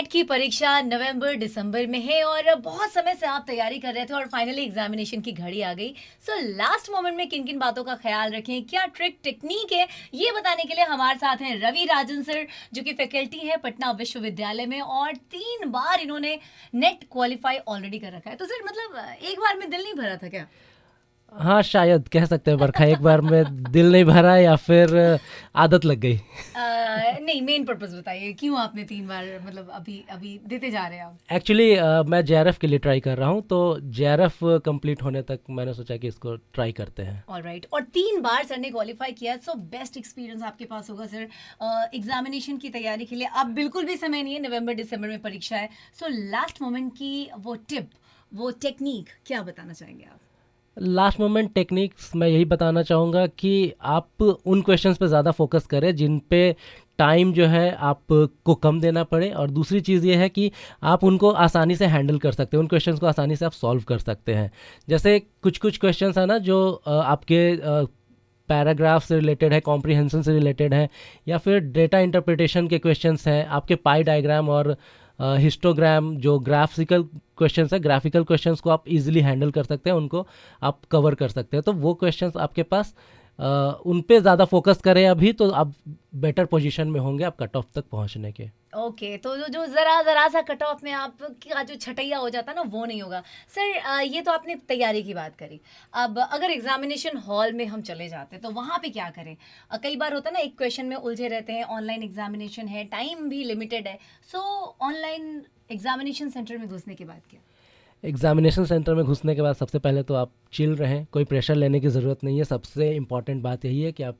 Net की परीक्षा नवंबर दिसंबर में है और बहुत समय से आप तैयारी कर रहे थे और फाइनली एग्जामिनेशन की घड़ी आ गई। सो लास्ट मोमेंट में किन किन बातों का ख्याल रखें, क्या ट्रिक टेक्निक है, ये बताने के लिए हमारे साथ हैं रवि राजन सर, जो कि फैकल्टी है पटना विश्वविद्यालय में और 3 बार इन्होंने नेट क्वालिफाई ऑलरेडी कर रखा है। तो सर मतलब एक बार में दिल नहीं भरा था क्या? हाँ, शायद कह सकते हैं बरखा, एक बार में दिल नहीं भरा या फिर आदत लग गई। नहीं, मेन पर्पस बताइए, क्यों आपने 3 बार मतलब अभी अभी देते जा रहे हैं आप? एक्चुअली मैं जेआरएफ के लिए ट्राई कर रहा हूँ, तो जेआरएफ कंप्लीट होने तक मैंने सोचा कि इसको ट्राई करते हैं। ऑलराइट, और 3 बार सर ने क्वालिफाई किया, सो बेस्ट एक्सपीरियंस आपके पास होगा सर एग्जामिनेशन की तैयारी के लिए। अब बिल्कुल भी समय नहीं है, नवंबर दिसंबर में परीक्षा है। सो लास्ट मोमेंट की वो टिप, वो टेक्निक क्या बताना चाहेंगे आप? लास्ट मोमेंट टेक्निक्स मैं यही बताना चाहूँगा कि आप उन क्वेश्चंस पे ज़्यादा फोकस करें जिन पे टाइम जो है आपको कम देना पड़े, और दूसरी चीज़ ये है कि आप उनको आसानी से हैंडल कर सकते हैं, उन क्वेश्चंस को आसानी से आप सॉल्व कर सकते हैं। जैसे कुछ कुछ क्वेश्चंस है ना जो आपके पैराग्राफ से रिलेटेड है, कॉम्प्रिहेंशन से रिलेटेड है, या फिर डेटा इंटरप्रिटेशन के क्वेश्चंस हैं, आपके पाई डायग्राम और हिस्टोग्राम जो ग्राफिकल क्वेश्चंस है, ग्राफिकल क्वेश्चंस को आप इजीली हैंडल कर सकते हैं, उनको आप कवर कर सकते हैं। तो वो क्वेश्चंस आपके पास उन पे ज़्यादा फोकस करें अभी, तो आप बेटर पोजीशन में होंगे आप कट ऑफ तक पहुंचने के। ओके, तो जो जो जरा जरा सा कट ऑफ में आपका जो छटैया हो जाता है ना, वो नहीं होगा सर। ये तो आपने तैयारी की बात करी। अब अगर एग्जामिनेशन हॉल में हम चले जाते हैं तो वहाँ पे क्या करें? कई बार होता है ना, एक क्वेश्चन में उलझे रहते हैं, ऑनलाइन एग्जामिनेशन है, टाइम भी लिमिटेड है। सो ऑनलाइन एग्जामिनेशन सेंटर में घुसने के बाद क्या? एग्जामिनेशन सेंटर में घुसने के बाद सबसे पहले तो आप चिल रहें, कोई प्रेशर लेने की ज़रूरत नहीं है। सबसे इंपॉर्टेंट बात यही है कि आप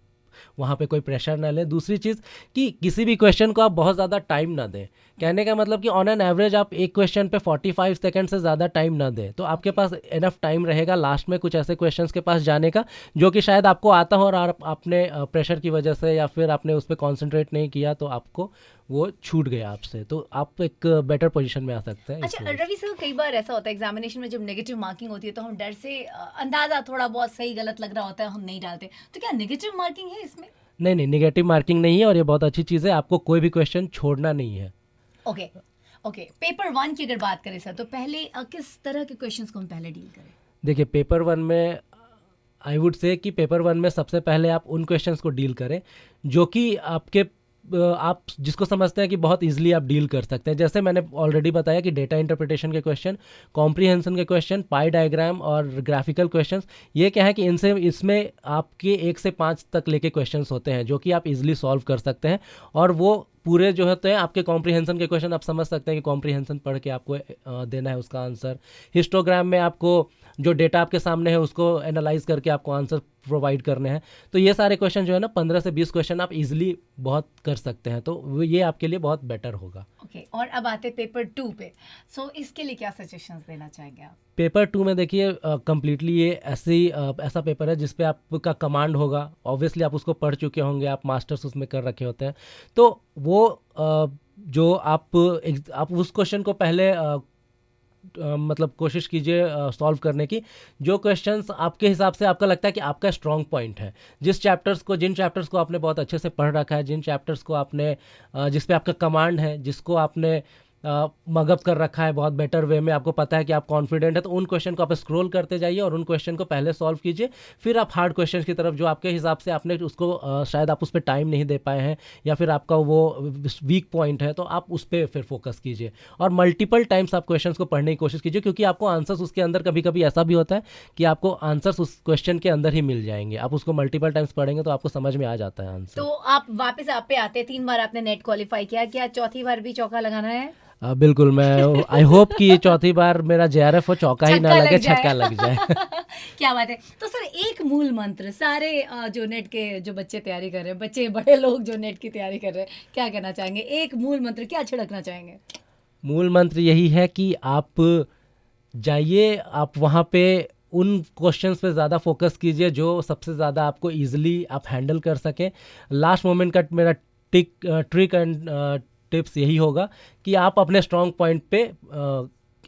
वहाँ पे कोई प्रेशर ना लें। दूसरी चीज़ कि किसी भी क्वेश्चन को आप बहुत ज़्यादा टाइम ना दें। कहने का मतलब कि ऑन एन एवरेज आप एक क्वेश्चन पे 45 सेकंड से ज़्यादा टाइम ना दें, तो आपके पास इनफ टाइम रहेगा लास्ट में कुछ ऐसे क्वेश्चंस के पास जाने का जो कि शायद आपको आता हो, और आपने प्रेशर की वजह से या फिर आपने उस पर कॉन्सेंट्रेट नहीं किया तो आपको वो छूट गया आपसे, तो आप एक बेटर पोजीशन में आ सकते हैं इस अच्छा वजह से। रवि सर, कई बार ऐसा होता है एग्जामिनेशन में जब नेगेटिव मार्किंग होती है तो हम डर से अंदाजा थोड़ा बहुत सही गलत लग रहा होता है, हम नहीं डालते। तो क्या नेगेटिव मार्किंग है इसमें? नहीं नहीं, निगेटिव मार्किंग नहीं है, और ये बहुत अच्छी चीज़ है, आपको कोई भी क्वेश्चन छोड़ना नहीं है। ओके। ओके, पेपर 1 की अगर बात करें सर, तो पहले किस तरह के क्वेश्चंस को हम पहले डील करें? देखिए, पेपर वन में आई वुड से कि पेपर वन में सबसे पहले आप उन क्वेश्चंस को डील करें जो कि आपके आप जिसको समझते हैं कि बहुत इजीली आप डील कर सकते हैं। जैसे मैंने ऑलरेडी बताया कि डेटा इंटरप्रिटेशन के क्वेश्चन, कॉम्प्रिहेंशन के क्वेश्चन, पाई डायग्राम और ग्राफिकल क्वेश्चंस, ये क्या है कि इसमें आपके 1 से 5 तक लेके क्वेश्चंस होते हैं जो कि आप इजीली सॉल्व कर सकते हैं। और वो पूरे जो होते हैं आपके कॉम्प्रिहेंशन के क्वेश्चन, आप समझ सकते हैं कि कॉम्प्रिहेंशन पढ़ के आपको देना है उसका आंसर। हिस्टोग्राम में आपको जो डेटा आपके सामने है उसको एनालाइज करके आपको आंसर प्रोवाइड करने हैं। तो ये सारे क्वेश्चन जो है ना, 15 से 20 क्वेश्चन आप इजीली बहुत कर सकते हैं, तो ये आपके लिए बहुत बेटर होगा। ओके, और अब आते पेपर 2 पे। सो इसके लिए क्या सजेशंस देना चाहेंगे आप? पेपर टू में देखिए, कम्प्लीटली ये ऐसा पेपर है जिस पे आपका कमांड होगा। ऑब्वियसली आप उसको पढ़ चुके होंगे, आप मास्टर्स उसमें कर रखे होते हैं, तो वो जो आप उस क्वेश्चन को पहले मतलब कोशिश कीजिए सॉल्व करने की। जो क्वेश्चंस आपके हिसाब से आपका लगता है कि आपका स्ट्रॉन्ग पॉइंट है, जिन चैप्टर्स को आपने बहुत अच्छे से पढ़ रखा है, जिन चैप्टर्स को आपने जिस पे आपका कमांड है, जिसको आपने मगअप कर रखा है बहुत बेटर वे में, आपको पता है कि आप कॉन्फिडेंट है, तो उन क्वेश्चन को आप स्क्रॉल करते जाइए और उन क्वेश्चन को पहले सॉल्व कीजिए। फिर आप हार्ड क्वेश्चन की तरफ, जो आपके हिसाब से आपने उसको शायद आप उस पर टाइम नहीं दे पाए हैं या फिर आपका वो वीक पॉइंट है, तो आप उस पर फिर फोकस कीजिए। और मल्टीपल टाइम्स आप क्वेश्चंस को पढ़ने की कोशिश कीजिए, क्योंकि आपको आंसर्स उसके अंदर, कभी कभी ऐसा भी होता है कि आपको आंसर्स उस क्वेश्चन के अंदर ही मिल जाएंगे। आप उसको मल्टीपल टाइम्स पढ़ेंगे तो आपको समझ में आ जाता है आंसर। तो आप वापस आप पे आते हैं, 3 बार आपने नेट क्वालिफाई किया, क्या चौथी बार भी चौका लगाना है? बिल्कुल, मैं आई होप कि ये चौथी बार मेरा जेआरएफ हो, चौका ही ना छक्का लग लगे, जाए। छक्का लग जाए। क्या बात है। तो सर एक मूल मंत्र सारे जो नेट के जो बच्चे तैयारी कर रहे हैं, बच्चे बड़े लोग जो नेट की तैयारी कर रहे हैं, क्या कहना चाहेंगे? एक मूल मंत्र क्या छिड़कना चाहेंगे? मूल मंत्र यही है कि आप जाइए, आप वहाँ पे उन क्वेश्चंस पे ज़्यादा फोकस कीजिए जो सबसे ज़्यादा आपको इजीली आप हैंडल कर सकें। लास्ट मोमेंट का मेरा ट्रिक एंड टिप्स यही होगा कि आप अपने स्ट्रॉन्ग पॉइंट पे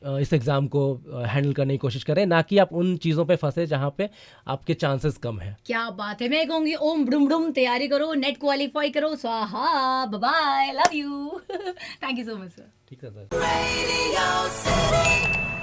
इस एग्ज़ाम को हैंडल करने की कोशिश करें, ना कि आप उन चीज़ों पे फंसे जहाँ पे आपके चांसेस कम हैं। क्या बात है, मैं कहूंगी ओम ब्रुम ब्रुम तैयारी करो, नेट क्वालिफाई करो, स्वाहा, bye, love you. Thank you so much sir. ठीक है सर। Radio City.